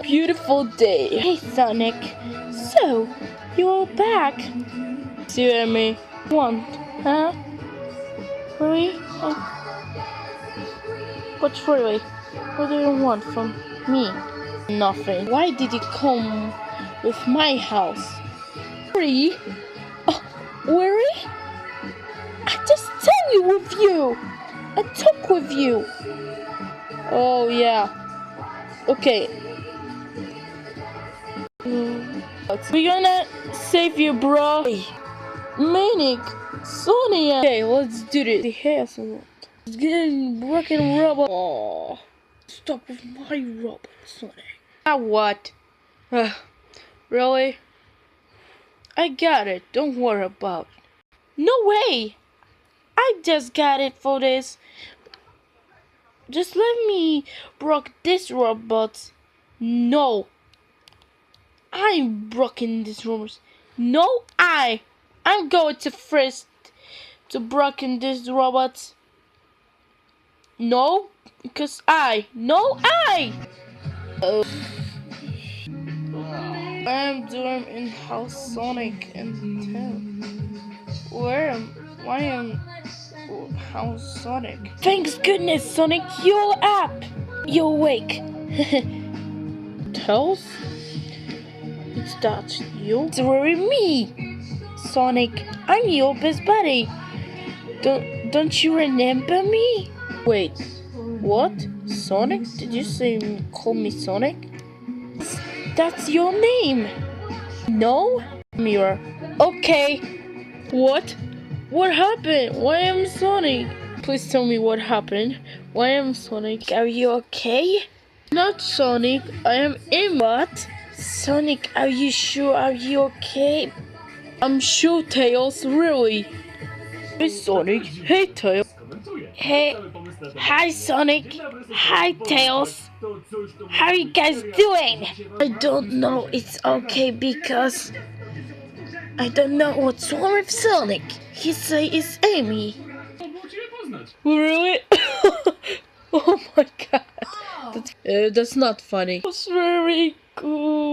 Beautiful day. Hey Sonic. So, you're back. See what I mean? Want, huh? Really? What's really? What do you want from me? Nothing. Why did you come with my house? Worry? Oh, worry? I just tell you with you. I talk with you. Oh yeah. Okay. We're gonna save you, bro. Hey, Manic, Sonia. Okay, let's do this. The hair salon. It's getting broken rubber. Oh, stop with my rubber, Sonic. Now what? Really? I got it. Don't worry about it. No way. I just got it for this. Just let me break this robot. No. I'm broken these rumors. No, I'm going to first to broken these robots. No, because Oh. I'm doing in-house Sonic and Tail. Why am House Sonic? Thanks goodness, Sonic, you're up. You're awake. Tails? It's that you? It's really me, Sonic. I'm your best buddy. Don't you remember me? Wait, what? Sonic? Did you say call me Sonic? That's your name. No? Mirror. Okay. What? What happened? Why am Sonic? Please tell me what happened. Why am Sonic? Are you okay? Not Sonic. I am in. What? Sonic, are you sure? Are you okay? I'm sure, Tails, really. Hey, Sonic. Hey, Tails. Hey. Hi, Sonic. Hi, Tails. How are you guys doing? I don't know. It's okay because I don't know what's wrong with Sonic. He say it's Amy. Really? Oh my god. That's not funny. It's very good.